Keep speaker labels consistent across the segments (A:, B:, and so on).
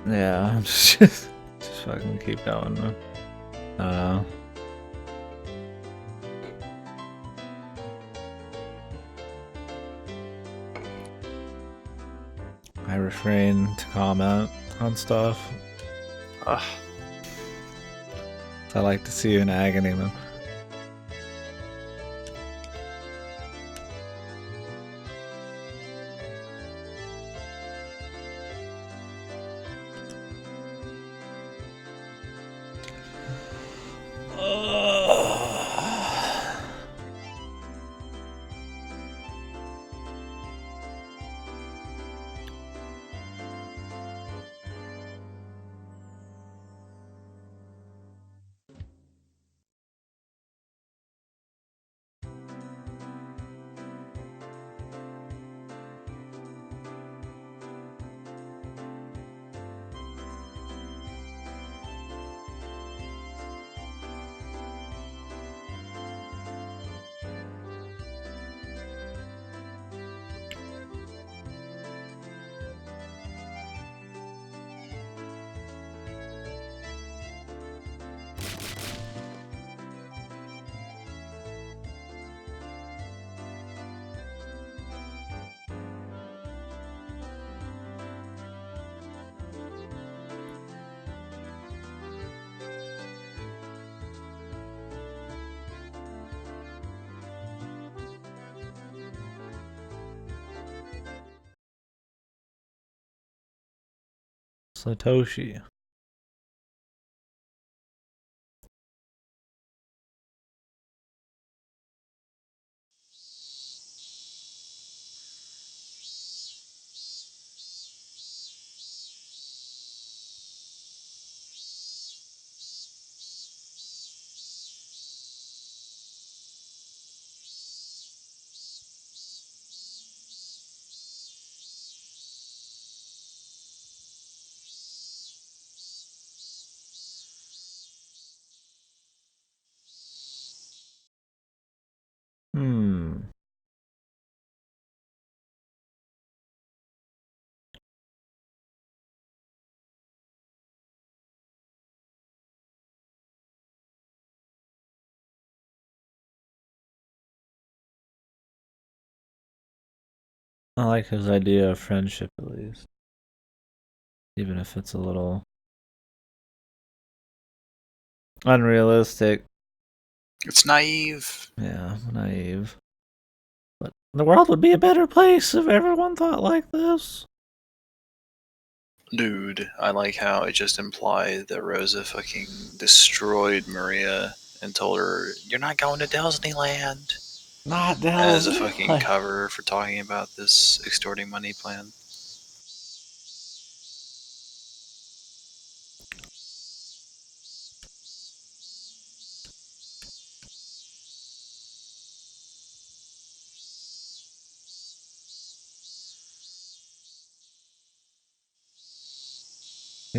A: Yeah, I'm just fucking keep going. I don't know. I refrain to comment on stuff.
B: Ugh.
A: I like to see you in agony, man. Satoshi. Hmm. I like his idea of friendship at least. Even if it's a little unrealistic.
B: It's naive.
A: Yeah, naive. But the world would be a better place if everyone thought like this.
B: Dude, I like how it just implied that Rosa fucking destroyed Maria and told her, "You're not going to Disneyland,"
A: Not
B: as a
A: Disney.
B: fucking cover for talking about this extorting money plan.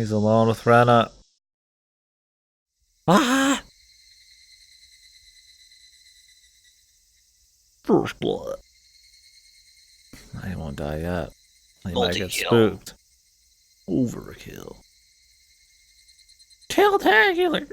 A: He's alone with Rena. Ah! First blood. He won't die yet. He might get
B: Multi-kill.
A: spooked. Overkill. Killtacular.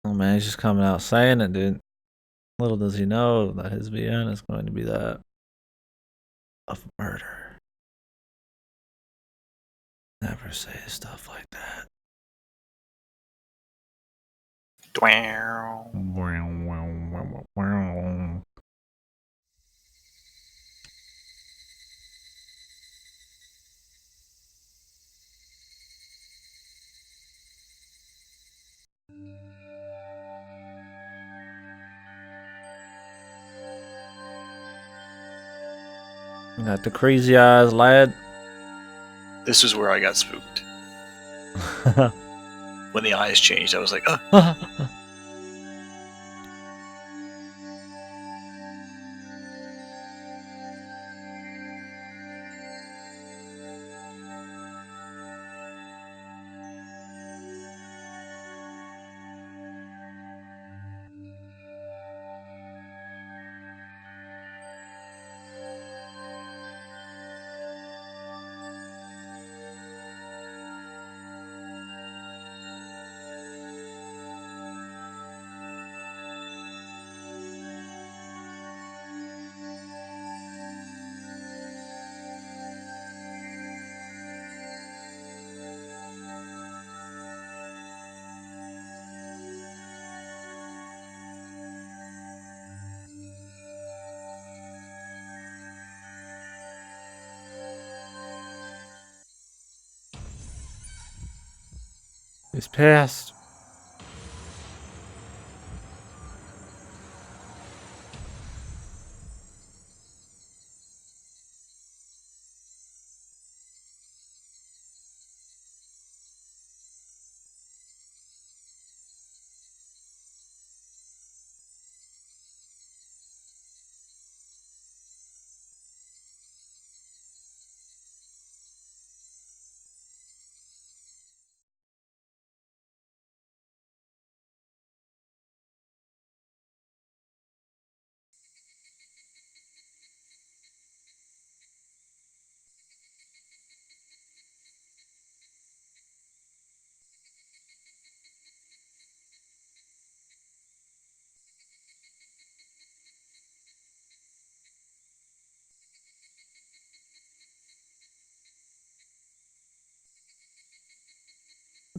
A: Oh man, he's just coming out saying it, dude. Little does he know that his VN is going to be that of murder. Never say stuff like that. Got the crazy eyes, lad.
B: This is where I got spooked. When the eyes changed, I was like,
A: He's pissed.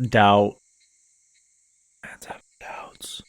A: Doubt. Fans have doubts.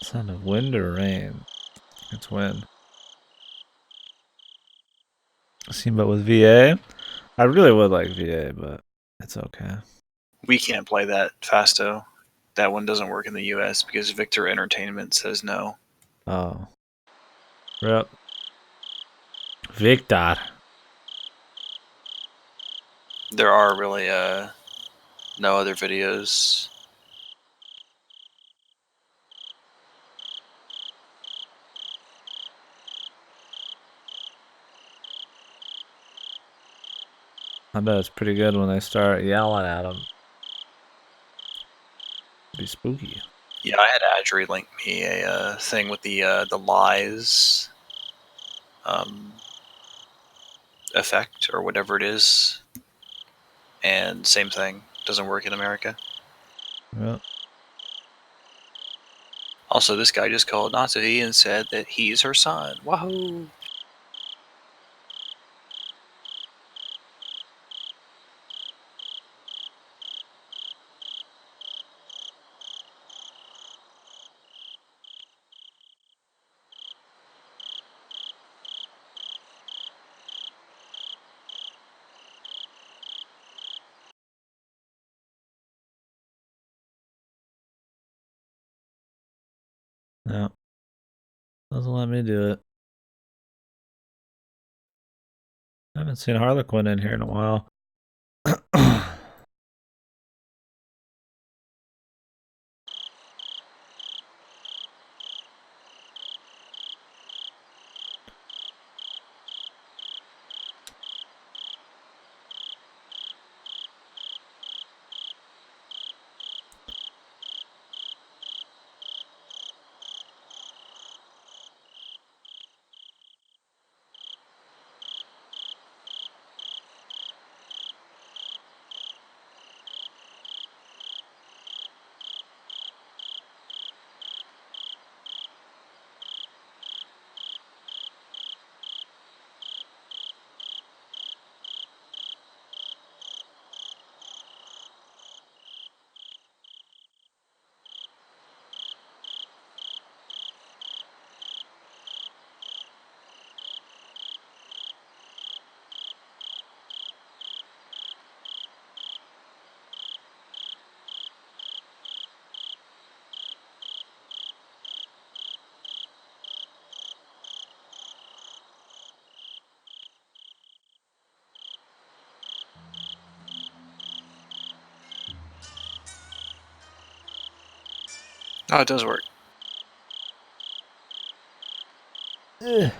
A: Sound of wind or rain? It's wind. See, but with VA, I really would like VA, but it's okay.
B: we can't play that Fasto. That one doesn't work in the US because Victor Entertainment says no.
A: Oh. Rip. Victor.
B: There are really no other videos.
A: I bet it's pretty good when they start yelling at him. Be spooky.
B: Yeah, I had Adri link me a thing with the lies effect or whatever it is, and same thing, doesn't work in America.
A: Yep.
B: Also, this guy just called Natsuhi and said that he's her son. Wahoo!
A: Yeah. Doesn't let me do it. I haven't seen Harlequin in here in a while.
B: Oh, it does work.
A: Ugh.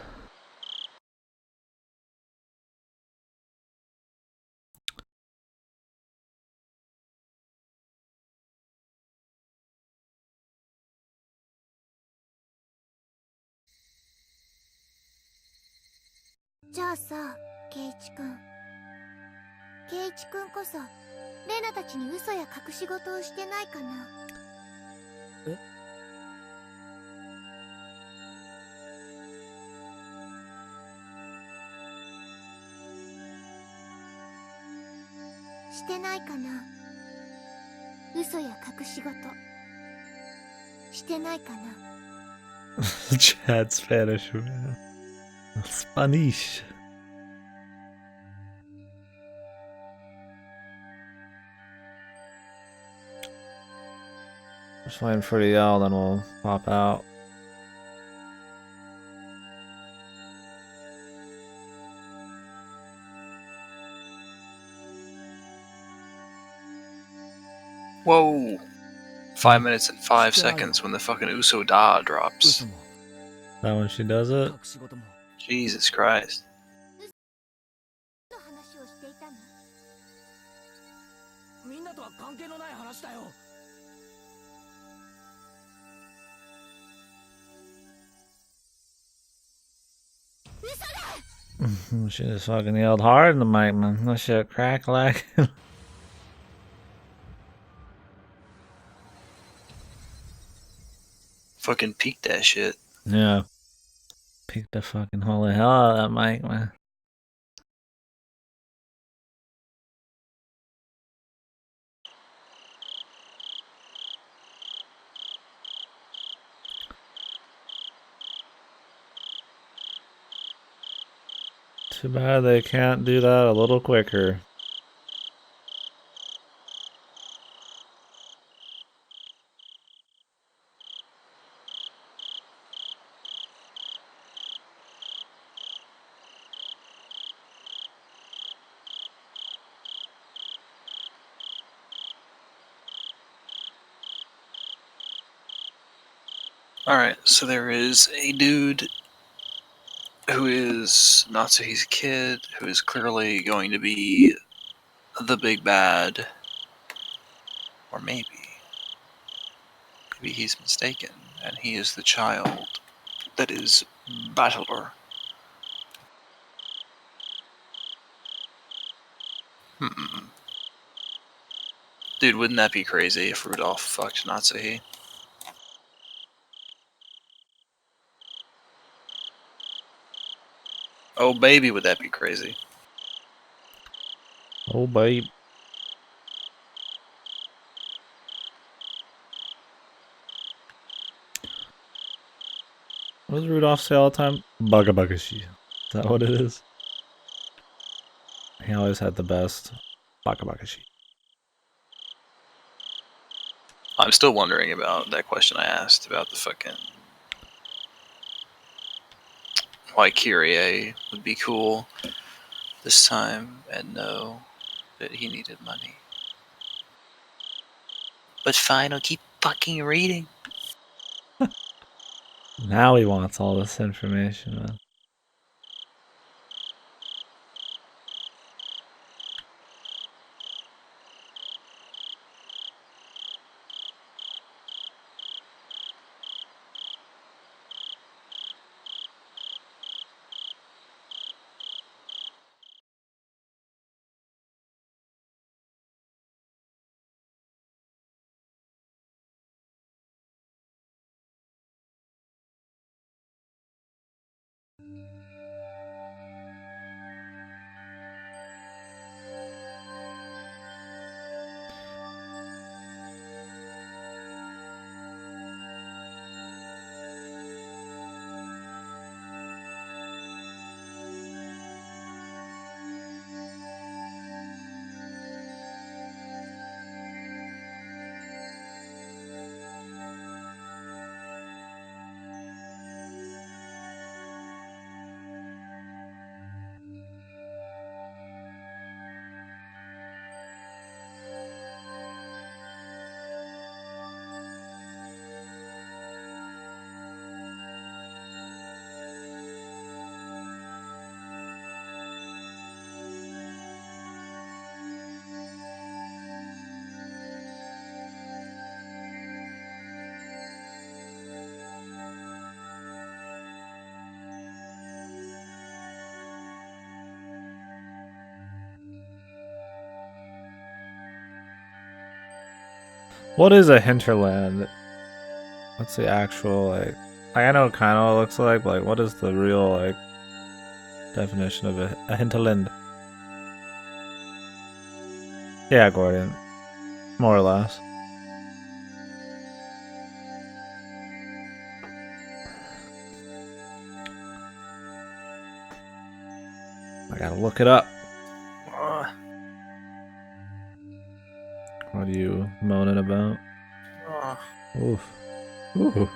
A: Chat Spanish, man. Spanish. Just waiting for the yell, then we'll pop out.
B: Whoa. 5 minutes and 5 seconds when the fucking Uso Da drops.
A: That when she does it?
B: Jesus Christ.
A: She just fucking yelled hard in the mic, man. That shit crack like.
B: Fucking peaked that shit.
A: Yeah. Picked the fucking holy hell out of that mic, man. Too bad they can't do that a little quicker.
B: Alright, so there is a dude who is Natsuhi's kid, who is clearly going to be the big bad. Or maybe he's mistaken, and he is the child that is Battler. Dude, wouldn't that be crazy if Rudolph fucked Natsuhi? Oh baby, would that be crazy?
A: Oh, babe. What does Rudolph say all the time? Bugga buggashi. Is that what it is? He always had the best. Bugga buggashi.
B: I'm still wondering about that question I asked about the fucking... why Kyrie would be cool this time and know that he needed money. But fine, I'll keep fucking reading.
A: Now he wants all this information, man. What is a hinterland? What's the actual like? I know kind of what it looks like, but like, what is the real like definition of a hinterland? Yeah, Gordon, more or less. I gotta look it up. What are you moaning about? Oof. Ooh.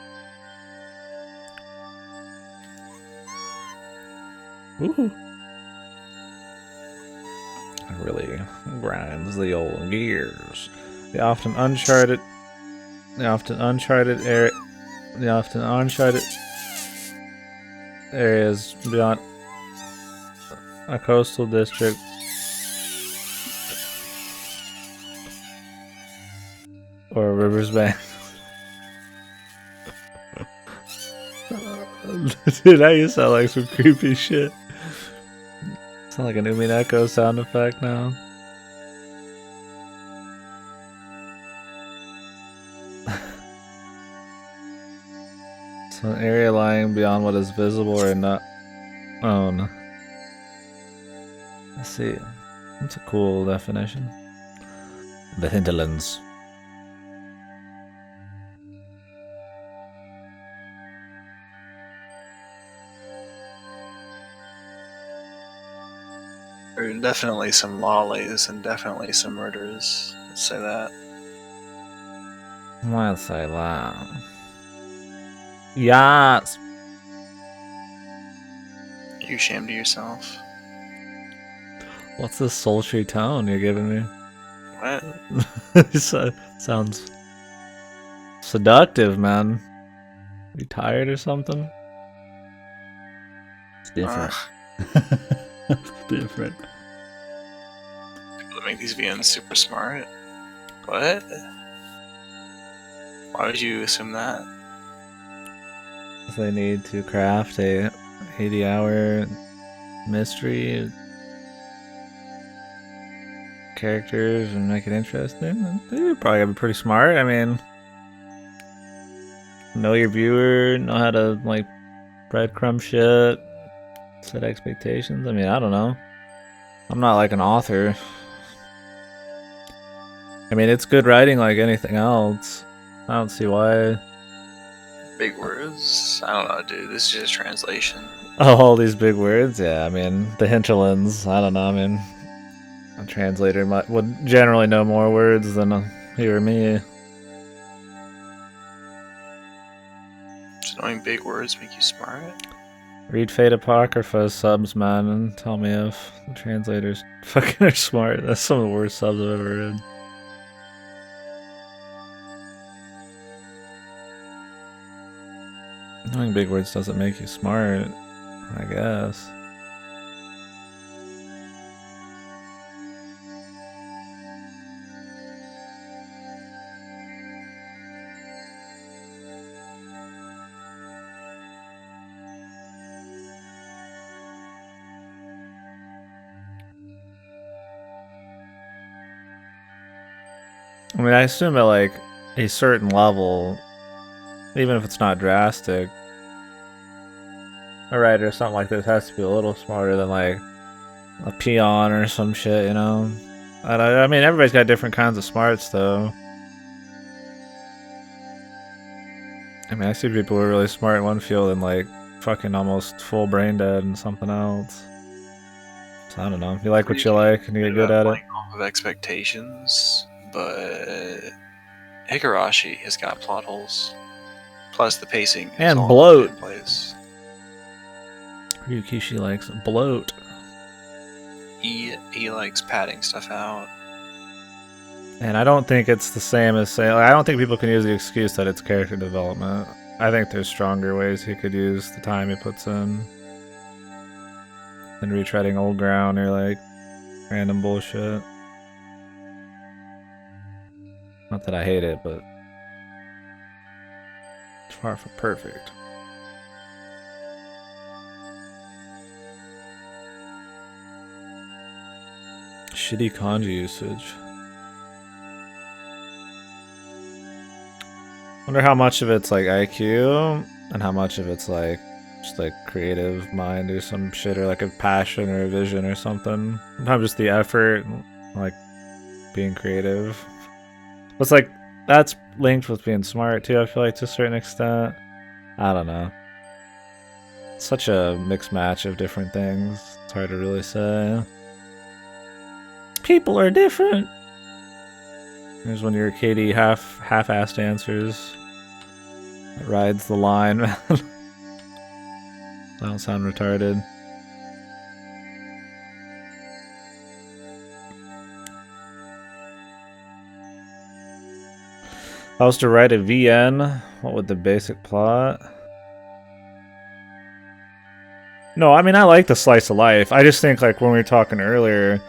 A: Ooh. It really grinds the old gears. The often uncharted areas beyond a coastal district or a river's bank. Dude, now you sound like some creepy shit. Sound like an Umineko sound effect now. So an area lying beyond what is visible or not own. Let's see. That's a cool definition. The hinterlands.
B: There are definitely some lollies and definitely some murders. Let's say that.
A: Let's say that. Yes.
B: Are you ashamed of yourself?
A: What's this sultry tone you're giving me?
B: What?
A: Sounds seductive, man. You tired or something? It's different. It's different.
B: People that make these VNs super smart. What? Why would you assume that?
A: They need to craft a 80-hour mystery characters and make it interesting. They're probably gonna be pretty smart. I mean, know your viewer, know how to like breadcrumb shit, set expectations. I mean, I don't know. I'm not like an author. I mean, it's good writing like anything else. I don't see why.
B: Big words? I don't know, dude. This is just translation.
A: Oh, all these big words. Yeah, I mean, the hinterlands. I don't know. I mean, a translator would generally know more words than you or me.
B: Just knowing big words make you smart?
A: Read Fate Apocrypha subs, man, and tell me if the translators fucking are smart. That's some of the worst subs I've ever read. Knowing big words doesn't make you smart, I guess. I mean, I assume at like a certain level, even if it's not drastic, a writer or something like this has to be a little smarter than like a peon or some shit, you know? I mean, everybody's got different kinds of smarts, though. I mean, I see people who are really smart in one field and like fucking almost full brain dead in something else. So I don't know. You like what you like and you get good at it.
B: Off of expectations, but Higurashi has got plot holes. Plus, the pacing is
A: And
B: all
A: bloat.
B: in place.
A: Ryukishi likes bloat.
B: He likes padding stuff out.
A: And I don't think it's the same as saying, like, I don't think people can use the excuse that it's character development. I think there's stronger ways he could use the time he puts in than retreading old ground or like random bullshit. Not that I hate it, but it's far from perfect. Shitty kanji usage. Wonder how much of it's like IQ and how much of it's like just like creative mind or some shit, or like a passion or a vision or something. Sometimes just the effort, like being creative. It's like that's linked with being smart too. I feel like to a certain extent. I don't know. It's such a mixed match of different things. It's hard to really say. People are different. There's one of your KD half-assed answers. It rides the line. I don't sound retarded. If I was to write a VN, what would the basic plot? No, I mean, I like the slice of life. I just think, like, when we were talking earlier,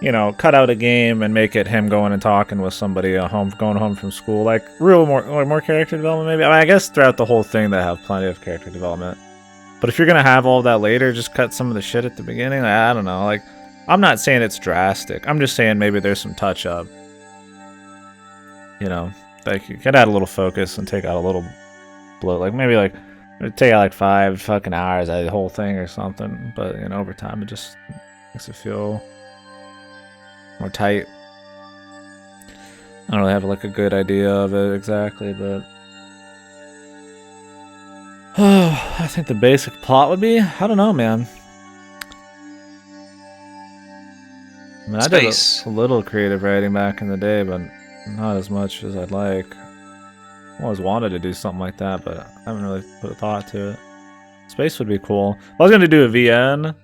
A: you know, cut out a game and make it him going and talking with somebody at home, going home from school. Like, more character development, maybe. I mean, I guess throughout the whole thing, they have plenty of character development. But if you're gonna have all that later, just cut some of the shit at the beginning. Like, I don't know. Like, I'm not saying it's drastic. I'm just saying maybe there's some touch up. You know, like you could add a little focus and take out a little bloat. Like maybe like take out like 5 fucking hours out of the whole thing or something. But you know, over time it just makes it feel more tight. I don't really have like a good idea of it exactly, but I think the basic plot would be, I don't know, man. I mean,
B: Space.
A: I did a little creative writing back in the day, but not as much as I'd like. I always wanted to do something like that, but I haven't really put a thought to it. Space would be cool. If I was gonna do a VN,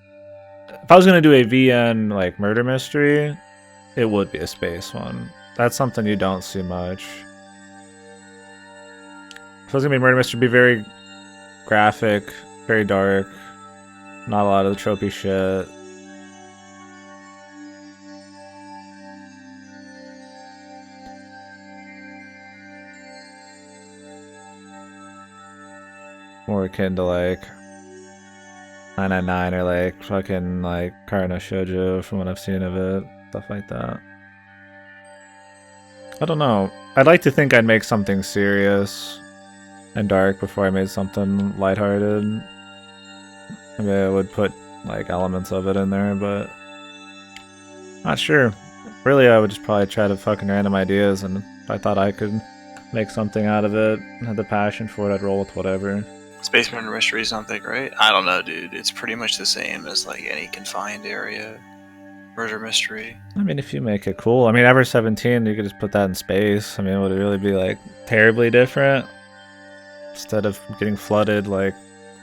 A: if I was gonna do a VN like murder mystery, it would be a space one. That's something you don't see much. If I was gonna be a murder mystery, it'd be very graphic, very dark, not a lot of the tropey shit. More akin to like 999 or like fucking like Karno Shoujo from what I've seen of it, stuff like that. I don't know. I'd like to think I'd make something serious and dark before I made something lighthearted. Maybe I would put like elements of it in there, but not sure. Really, I would just probably try to fucking random ideas, and if I thought I could make something out of it, had the passion for it, I'd roll with whatever.
B: Space murder mystery is something, right? I don't know, dude. It's pretty much the same as like any confined area murder mystery.
A: I mean, if you make it cool. I mean, Ever 17, you could just put that in space. I mean, would it really be like terribly different? Instead of getting flooded, like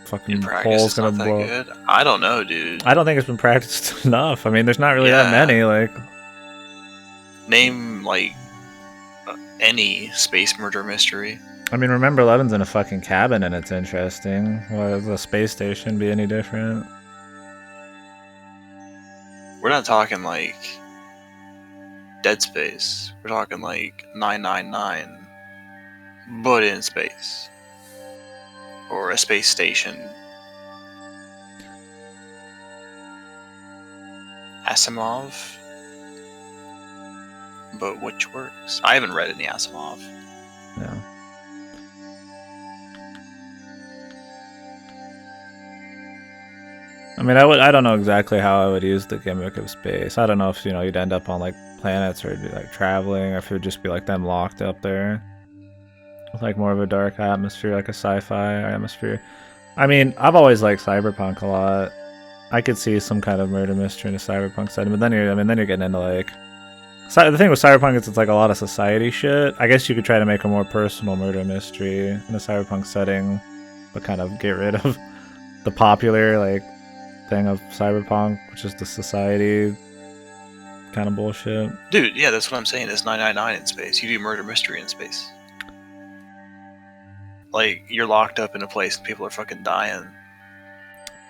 A: fucking holes gonna blow.
B: Good. I don't know, dude.
A: I don't think it's been practiced enough. I mean, there's not really that many. Like,
B: name like any space murder mystery.
A: I mean, remember 11's in a fucking cabin and it's interesting. Why would the space station be any different?
B: We're not talking like Dead Space. We're talking like 999, but in space. Or a space station. Asimov. But which works? I haven't read any Asimov.
A: Yeah. I mean, I don't know exactly how I would use the gimmick of space. I don't know if, you know, you'd end up on like planets or it'd be like traveling, or if it would just be like them locked up there. With like more of a dark atmosphere, like a sci-fi atmosphere. I mean, I've always liked cyberpunk a lot. I could see some kind of murder mystery in a cyberpunk setting, but then you're getting into like the thing with cyberpunk is it's like a lot of society shit. I guess you could try to make a more personal murder mystery in a cyberpunk setting, but kind of get rid of the popular like thing of cyberpunk, which is the society kind of bullshit.
B: Dude, yeah, that's what I'm saying. It's 999 in space. You do murder mystery in space. Like, you're locked up in a place and people are fucking dying.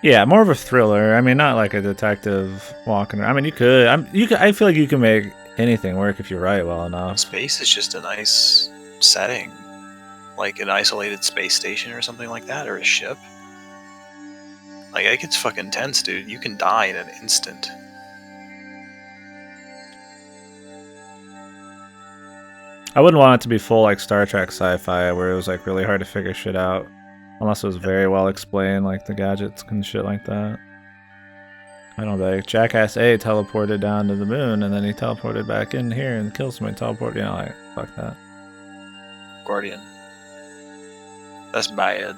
A: Yeah, more of a thriller. I mean, not like a detective walking around. I mean, you could. I feel like you can make anything work if you write well enough.
B: Space is just a nice setting. Like an isolated space station or something like that, or a ship. Like, it gets fucking tense, dude. You can die in an instant.
A: I wouldn't want it to be full like Star Trek sci-fi where it was like really hard to figure shit out. Unless it was very well explained, like the gadgets and shit like that. I don't know, like Jackass A teleported down to the moon and then he teleported back in here and killed somebody, teleport, you know, like, fuck that.
B: Guardian. That's bad.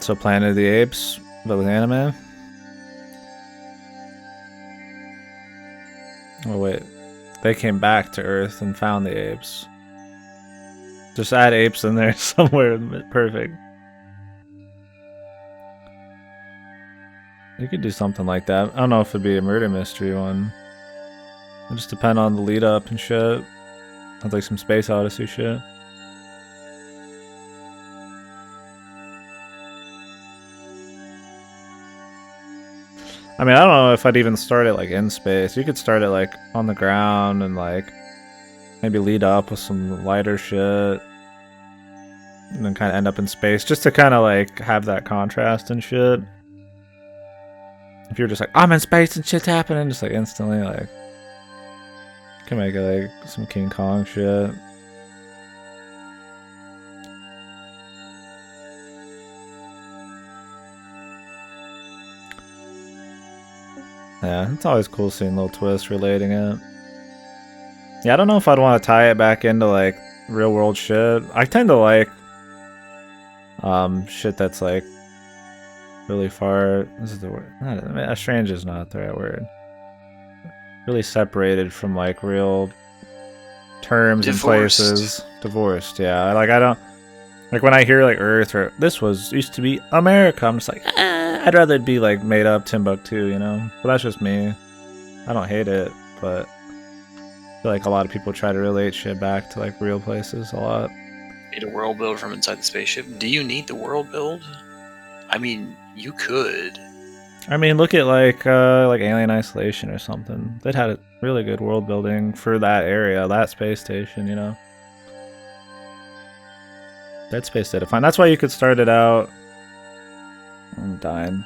A: So Planet of the Apes, but with anime? Oh wait, they came back to Earth and found the apes. Just add apes in there somewhere, perfect. You could do something like that. I don't know if it'd be a murder mystery one. It'd just depend on the lead up and shit. Sounds like some Space Odyssey shit. I mean, I don't know if I'd even start it like in space. You could start it like on the ground and like maybe lead up with some lighter shit. And then kind of end up in space just to kind of like have that contrast and shit. If you're just like, I'm in space and shit's happening, just like instantly, like, you can make it like some King Kong shit. Yeah, it's always cool seeing little twists relating it. Yeah, I don't know if I'd want to tie it back into like real world shit. I tend to like shit that's like really far. This is the word. Not, strange is not the right word. Really separated from like real terms and places. Divorced, yeah. Like I don't like when I hear like Earth or this used to be America. I'm just like, I'd rather it be like made up Timbuktu, you know. But that's just me. I don't hate it, but I feel like a lot of people try to relate shit back to like real places a lot.
B: Need a world build from inside the spaceship? Do you need the world build? I mean, you could.
A: I mean, look at like Alien Isolation or something. That had a really good world building for that area, that space station, you know. Dead Space did it fine. That's why you could start it out. I'm dying.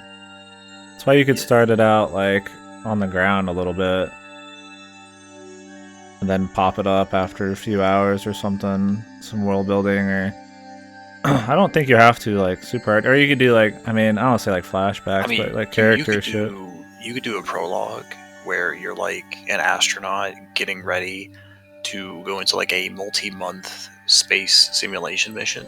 A: That's why you could start it out like on the ground a little bit. And then pop it up after a few hours or something. Some world building or I don't think you have to like super hard. Or you could do like, I mean, I don't say like flashbacks, but like character shit.
B: You could do a prologue where you're like an astronaut getting ready to go into like a multi-month space simulation mission.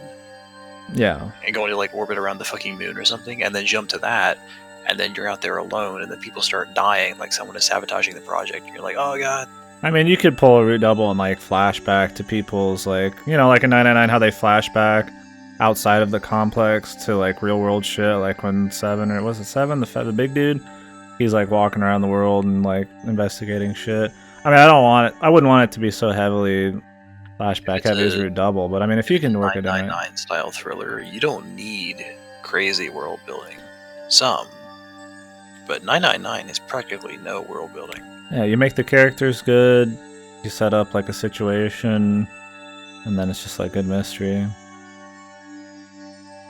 A: Yeah.
B: And go into like orbit around the fucking moon or something, and then jump to that, and then you're out there alone, and then people start dying, like someone is sabotaging the project, and you're like, oh god.
A: I mean, you could pull a root double and like flashback to people's like, you know, like in 999 how they flashback outside of the complex to like real world shit, like when Seven, or was it Seven, the big dude, he's like walking around the world and like investigating shit. I mean, I wouldn't want it to be so heavily flashback heavy as root double, but I mean, if you can work it in,
B: 999 style thriller, you don't need crazy world building. Some, but 999 is practically no world building.
A: Yeah, you make the characters good, you set up like a situation, and then it's just like good mystery.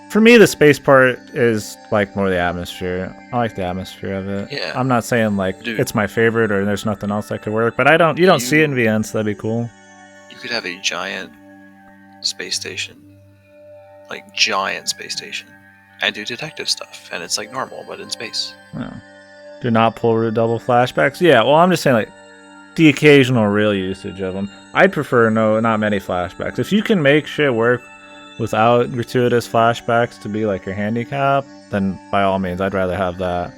A: For me, the space part is like more the atmosphere. I like the atmosphere of it.
B: Yeah.
A: I'm not saying like it's my favorite or there's nothing else that could work, but you don't see it in VN, so that'd be cool.
B: You could have a giant space station, like giant space station, and do detective stuff, and it's like normal, but in space.
A: Yeah. Do not pull root double flashbacks. Yeah, well, I'm just saying like the occasional real usage of them. I'd prefer not many flashbacks. If you can make shit work without gratuitous flashbacks to be like your handicap, then by all means, I'd rather have that.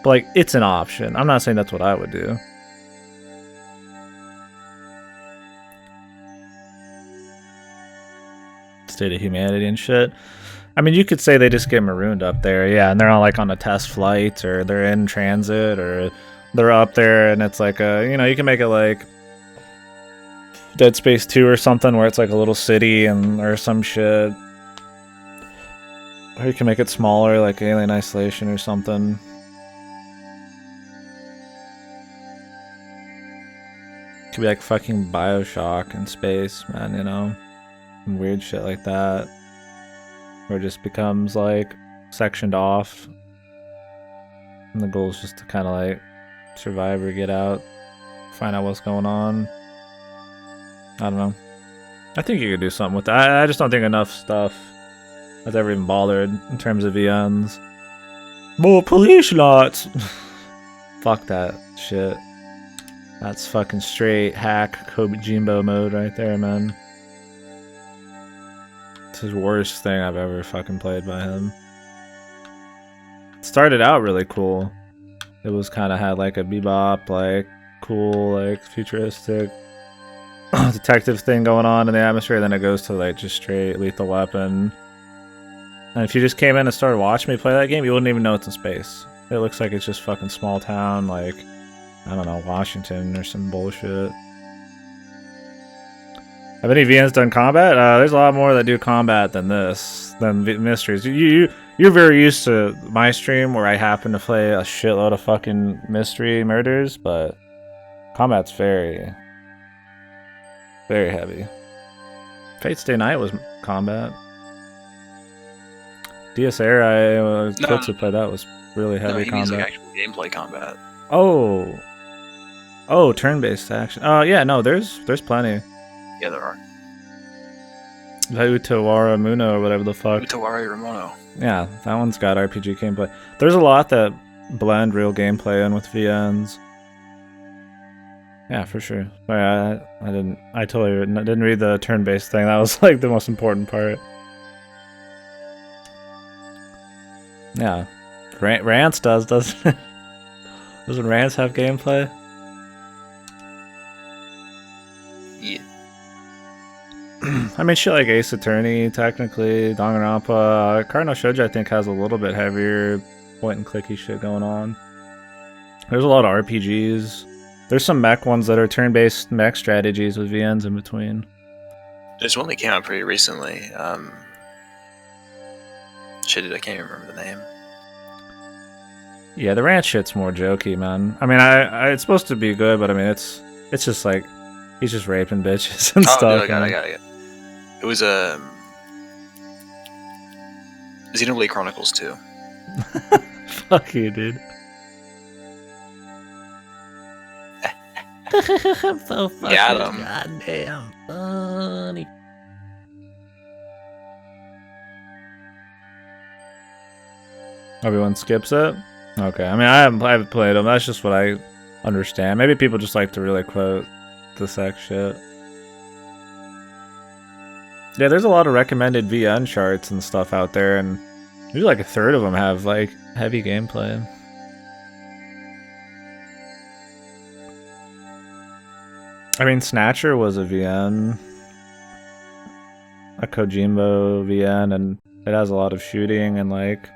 A: But like, it's an option. I'm not saying that's what I would do. State of humanity and shit. I mean, you could say they just get marooned up there, yeah, and they're all like on a test flight, or they're in transit, or they're up there, and it's like you can make it like Dead Space 2 or something, where it's like a little city or some shit. Or you can make it smaller, like Alien Isolation or something. It could be like fucking Bioshock in space, man, you know? And weird shit like that. Where it just becomes like sectioned off. And the goal is just to kind of like survive or get out. find out what's going on. I don't know. I think you could do something with that. I just don't think enough stuff has ever even bothered in terms of VNs. More police lots. Fuck that shit. That's fucking straight hack Kojimbo mode right there, man. It's the worst thing I've ever fucking played by him. It started out really cool. It was kind of had like a bebop, like cool, like futuristic detective thing going on in the atmosphere. Then it goes to like just straight Lethal Weapon. And if you just came in and started watching me play that game, you wouldn't even know it's in space. It looks like it's just fucking small town, like, I don't know, Washington or some bullshit. Have any VNs done combat? There's a lot more that do combat than this, than mysteries. You're very used to my stream where I happen to play a shitload of fucking mystery murders, but combat's very, very heavy. Fate's Day Night was combat. DSR, kids who play that was really heavy combat.
B: Means like actual gameplay combat.
A: Oh, turn-based action. Yeah, no, there's plenty.
B: Yeah, there are.
A: The Utawara Muno or whatever the fuck.
B: Utawara Ramono.
A: Yeah, that one's got RPG gameplay. There's a lot that blend real gameplay in with VNs. Yeah, for sure. Sorry, I totally didn't read the turn-based thing. That was like the most important part. Yeah. Rance doesn't it? Doesn't Rance have gameplay?
B: Yeah.
A: I mean, shit like Ace Attorney, technically, Danganronpa. Cardinal Shoujo, I think, has a little bit heavier point-and-clicky shit going on. There's a lot of RPGs. There's some mech ones that are turn-based mech strategies with VNs in between.
B: There's one that came out pretty recently. Shit, I can't even remember the name.
A: Yeah, the ranch shit's more jokey, man. I mean, it's supposed to be good, but I mean, it's just like he's just raping bitches and stuff.
B: Dude, I got it. It was Xenoblade Chronicles 2.
A: Fuck you, dude. I'm so fucking goddamn funny. Everyone skips it? Okay, I mean, I haven't played them. That's just what I understand. Maybe people just like to really quote the sex shit. Yeah, there's a lot of recommended VN charts and stuff out there, and maybe like a third of them have like heavy gameplay. I mean, Snatcher was a VN, a Kojimbo VN, and it has a lot of shooting and like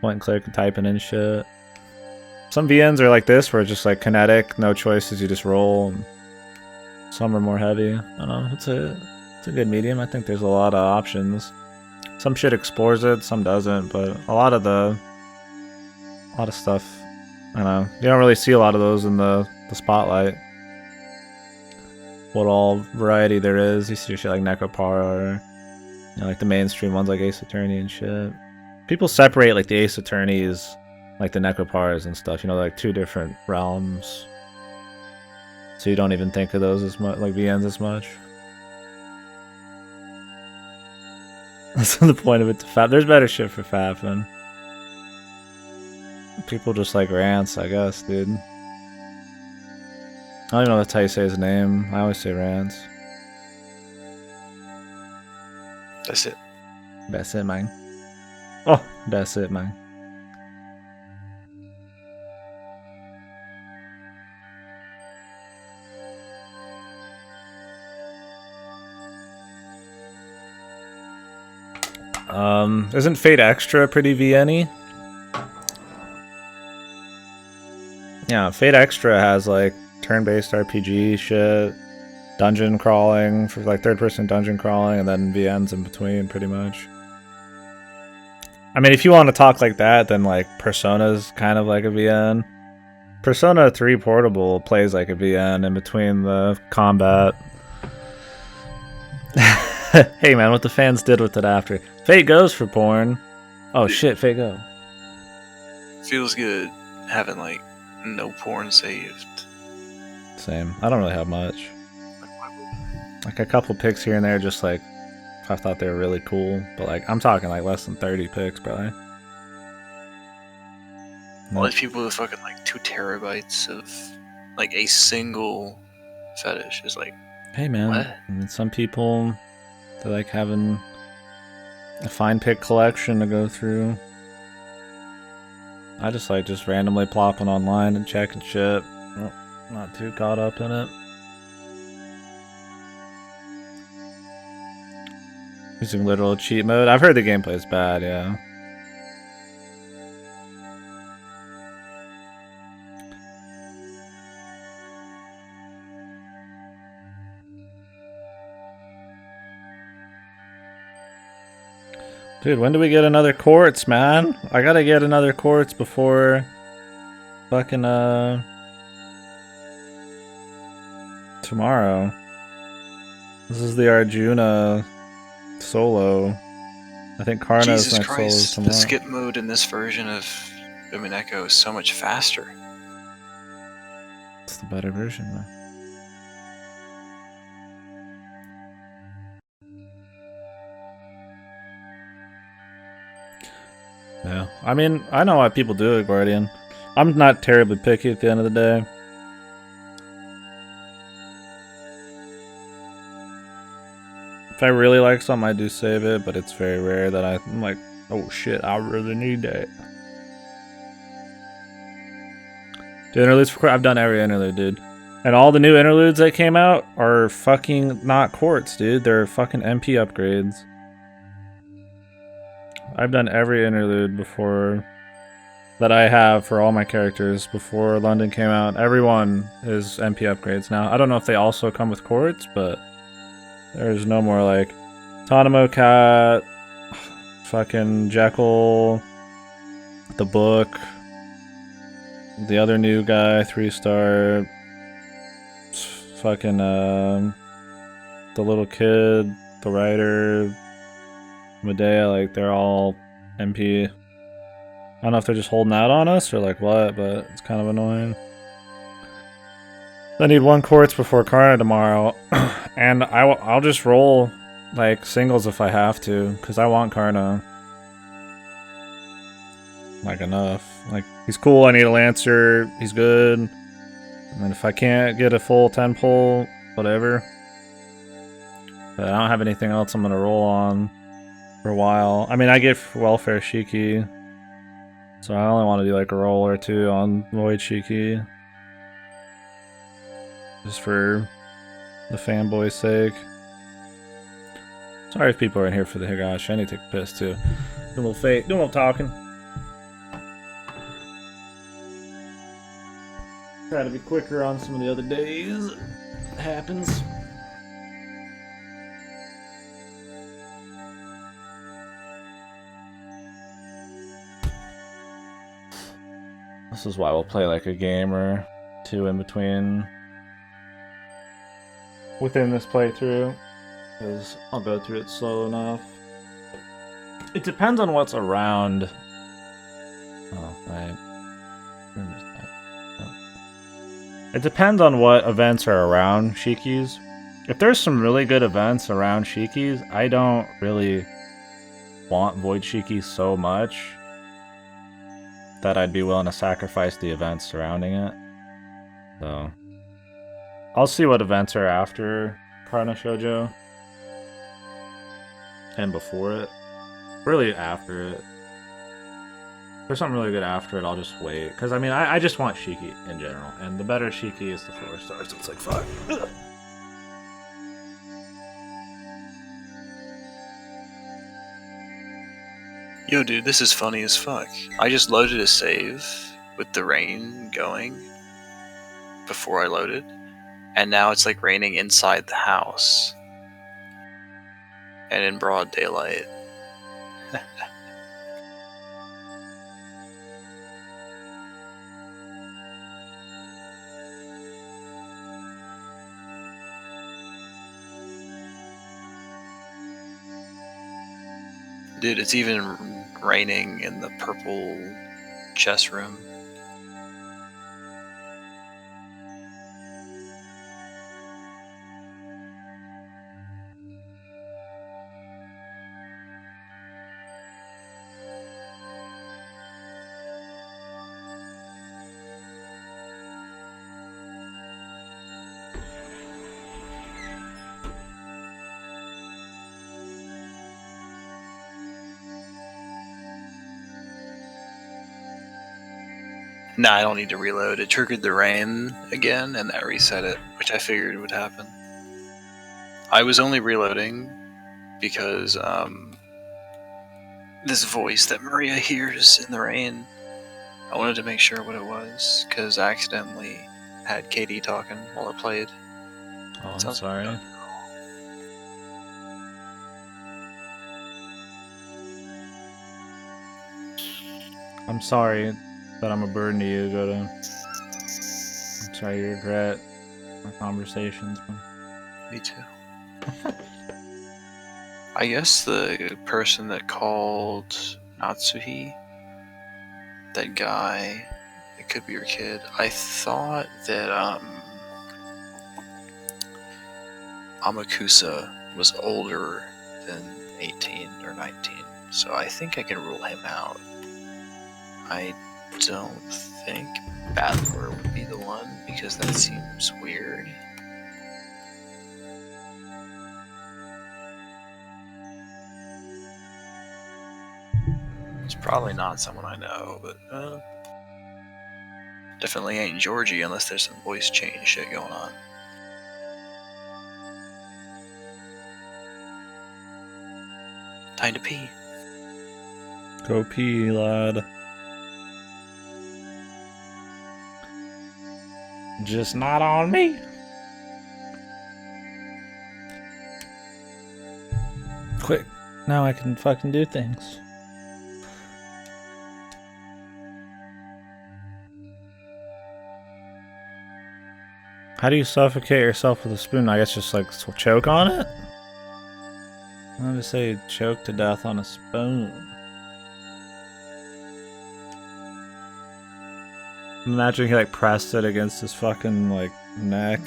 A: point and click and typing and shit. Some VNs are like this, where it's just like kinetic, no choices, you just roll. And some are more heavy. I don't know. It's a good medium. I think there's a lot of options. Some shit explores it, some doesn't, but a lot of stuff, I don't know. You don't really see a lot of those in the spotlight. What all variety there is. You see shit like Necropara, or like the mainstream ones like Ace Attorney and shit. People separate like the Ace Attorneys, like the Necroparas and stuff. Like two different realms. So you don't even think of those as much, like VNs as much. That's the point of it to FAP. There's better shit for fapping. People just like Rance, I guess, dude. I don't even know if that's how you say his name. I always say Rance.
B: That's it.
A: That's it, man. Oh, that's it, man. Isn't Fate Extra pretty VN-y? Yeah, Fate Extra has like turn-based RPG shit, dungeon crawling for like third-person dungeon crawling, and then VNs in between, pretty much. I mean, if you want to talk like that, then like Persona's kind of like a VN. Persona 3 Portable plays like a VN in between the combat. Hey man, what the fans did with it after. Fate goes for porn. Oh shit, Fate go.
B: Feels good having like no porn saved.
A: same. I don't really have much. Like a couple picks here and there, just like I thought they were really cool. But like I'm talking like less than 30 picks, probably.
B: All these people with fucking like 2 terabytes of like a single fetish is like,
A: hey man,
B: what?
A: I mean, some people they like having a fine pick collection to go through. I just like just randomly plopping online and checking shit. Not too caught up in it. Using literal cheat mode. I've heard the gameplay's bad, yeah. Dude, when do we get another quartz, man? I gotta get another quartz before fucking tomorrow. This is the Arjuna solo. I think Karna's
B: Jesus
A: next solo is
B: Christ,
A: tomorrow.
B: the skip mode in this version of Echo is so much faster.
A: It's the better version, man. Yeah, I mean, I know why people do it, Guardian. I'm not terribly picky at the end of the day. If I really like something, I do save it, but it's very rare that I'm like, oh shit, I really need that. The interludes for I've done every interlude, dude. And all the new interludes that came out are fucking not quartz, dude. They're fucking MP upgrades. I've done every interlude before that I have for all my characters before London came out. Everyone is MP upgrades now. I don't know if they also come with quartz, but there's no more like Tonimo Cat, fucking Jekyll, the book, the other new guy, 3-star, fucking the little kid, the writer, Medea, like they're all MP. I don't know if they're just holding out on us or like what, but it's kind of annoying. I need 1 quartz before Karna tomorrow, and I'll just roll like singles if I have to, because I want Karna. Like enough. Like he's cool. I need a Lancer. He's good. I mean, if I can't get a full 10 pull, whatever. But I don't have anything else I'm gonna roll on for a while. I mean, I get Welfare Shiki, so I only want to do like a roll or 2 on Void Shiki. Just for the fanboy's sake. Sorry if people are in here for the Higurashi. I need to take a piss too. Do a little fake. Do a little talking. Try to be quicker on some of the other days. It happens. This is why we'll play like a game or 2 in between. Within this playthrough. Because I'll go through it slow enough. It depends on what's around. Oh, right. It depends on what events are around Shikis. If there's some really good events around Shikis, I don't really want Void Shiki so much that I'd be willing to sacrifice the events surrounding it. So I'll see what events are after Karna Shoujo. And before it. Really after it. If there's something really good after it, I'll just wait. Because, I mean, I just want Shiki in general. And the better Shiki is the 4-star, so it's like, fuck. Ugh.
B: Yo, dude, this is funny as fuck. I just loaded a save with the rain going before I loaded. And now it's like raining inside the house. And in broad daylight. Dude, it's even raining in the purple chess room. No, I don't need to reload. It triggered the rain again, and that reset it, which I figured would happen. I was only reloading because this voice that Maria hears in the rain, I wanted to make sure what it was, because I accidentally had KD talking while it played.
A: Oh, I'm
B: Sounds
A: sorry.
B: like
A: I'm sorry that I'm a burden to you, Goto. I'm sorry you regret our conversations.
B: me too. I guess the person that called Natsuhi, that guy, it could be your kid. I thought that Amakusa was older than 18 or 19, so I think I can rule him out. I don't think Battler would be the one, because that seems weird. It's probably not someone I know, but definitely ain't Georgie unless there's some voice change shit going on. Time to pee.
A: Go pee, lad. Just not on me. Quick, now I can fucking do things. How do you suffocate yourself with a spoon? I guess just like choke on it? I'm gonna say choke to death on a spoon. Imagine he like pressed it against his fucking like neck.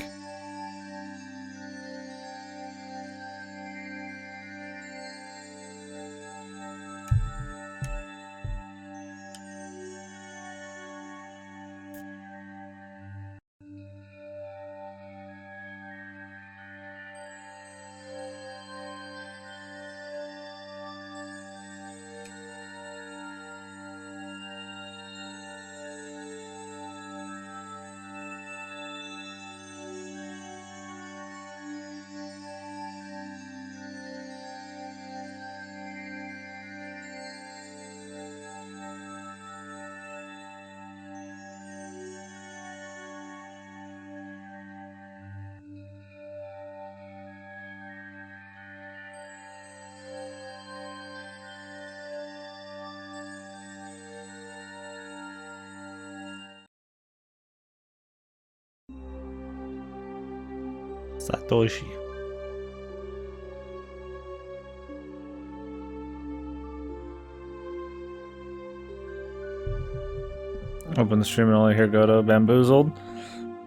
A: Satoshi. Open the stream and only hear Goto bamboozled.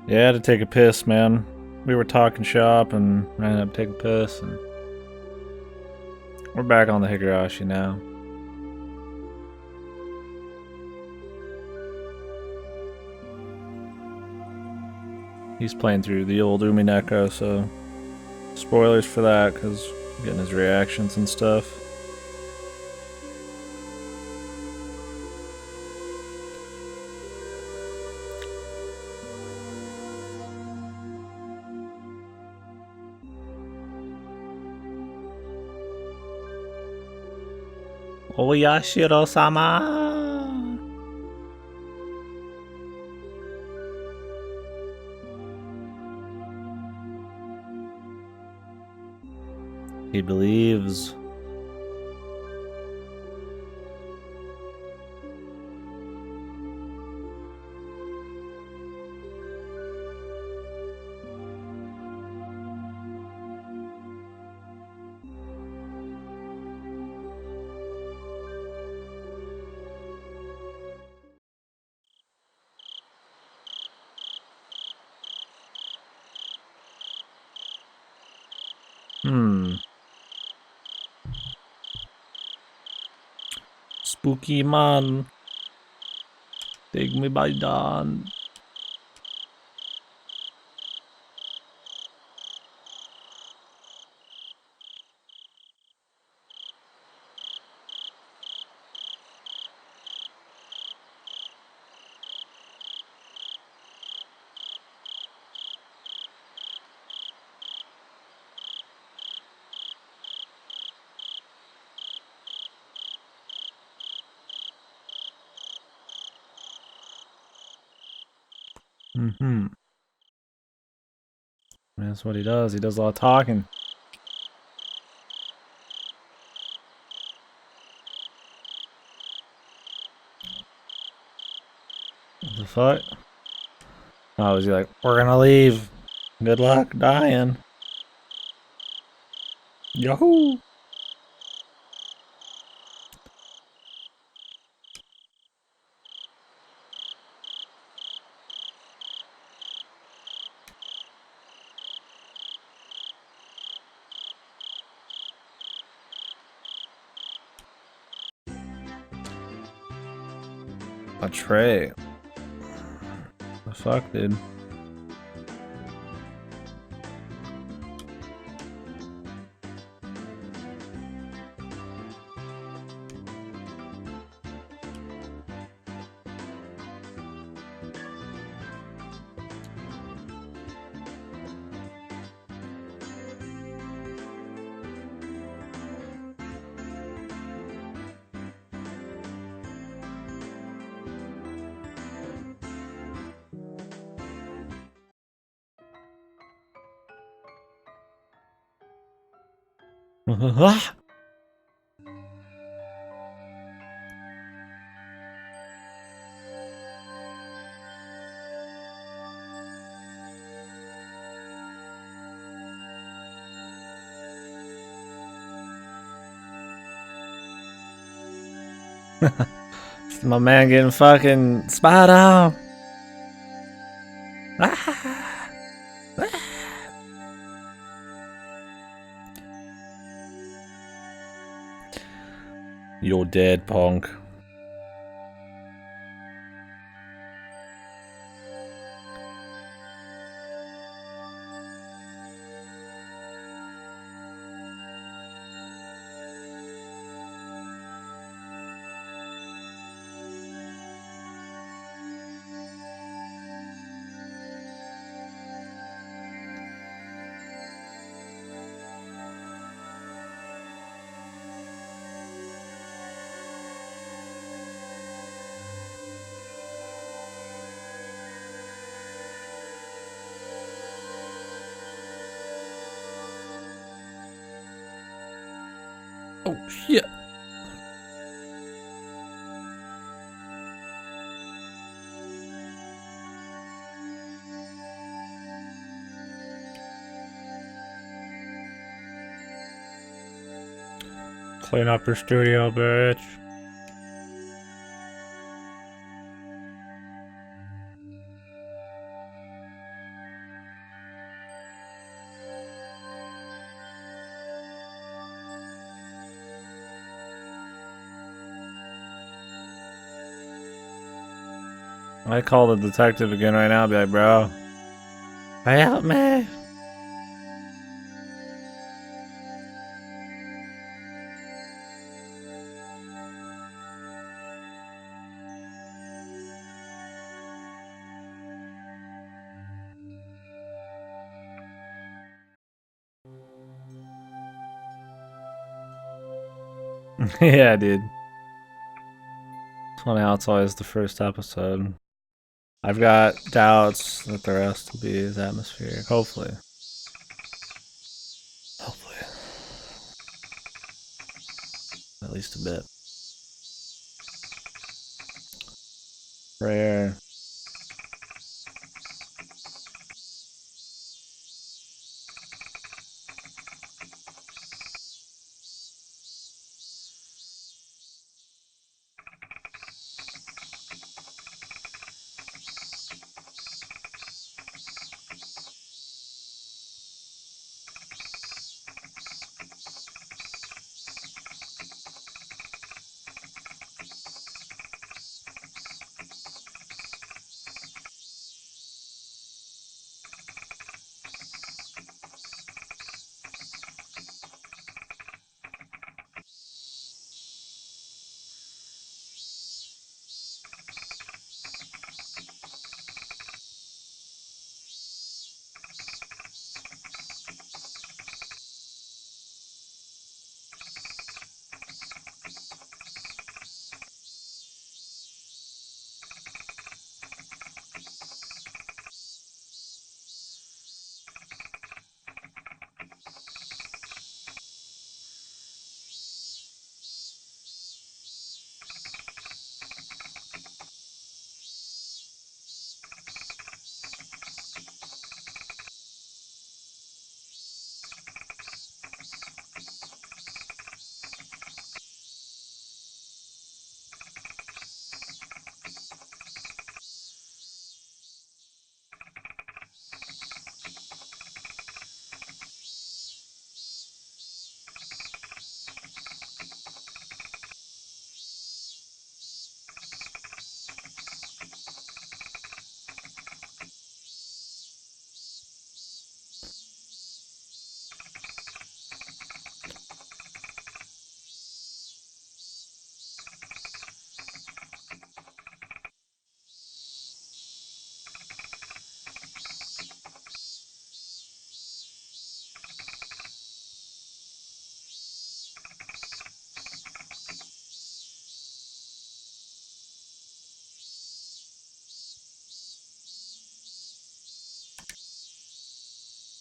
A: Yeah, I had to take a piss, man. We were talking shop and I ended up taking a piss, and we're back on the Higurashi now. He's playing through the old Umineko, so spoilers for that, because I'm getting his reactions and stuff. Oyashiro-sama! He believes. Spooky man. Take me by dawn. Mm-hmm. That's what he does. He does a lot of talking. What the fuck? Oh, was he like, we're gonna leave. Good luck dying. Yahoo! A tray. The fuck, dude? My man getting fucking spot on. You're dead, punk. Oh shit. Clean up your studio, bitch. I call the detective again right now, be like, bro, help me. Yeah, dude. It's funny how it's always the first episode. I've got doubts that the rest will be as atmospheric. Hopefully. Hopefully. At least a bit. Rare.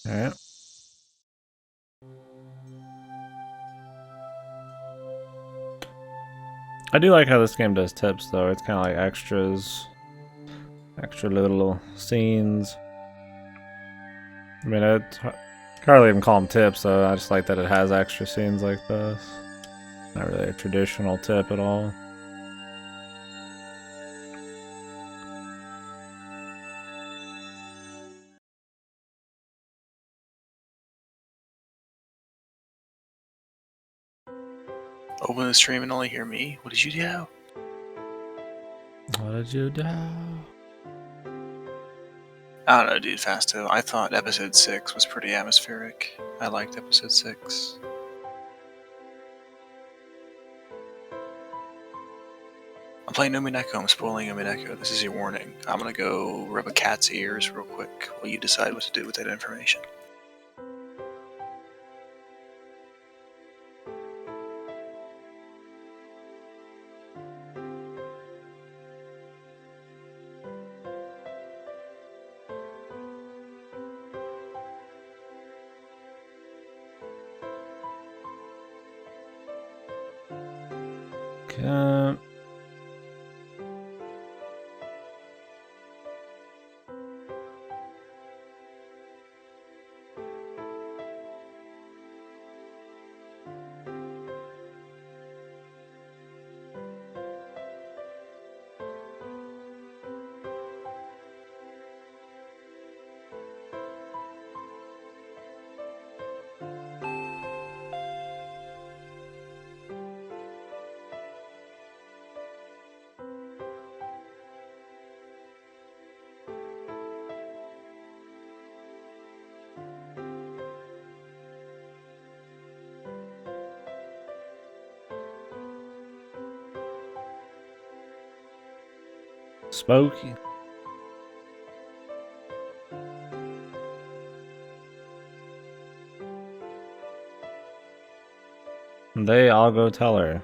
A: Alright. I do like how this game does tips, though. It's kind of like extras. Extra little scenes. I mean, I can't really even call them tips, though. I just like that it has extra scenes like this. Not really a traditional tip at all.
B: Open the stream and only hear me? What did you do?
A: What did you do?
B: I don't know, dude, Fasto. I thought episode 6 was pretty atmospheric. I liked episode 6. I'm playing Nomineko. I'm spoiling Nomineko. This is your warning. I'm gonna go rub a cat's ears real quick while you decide what to do with that information.
A: Okay. Spooky. They all go tell her.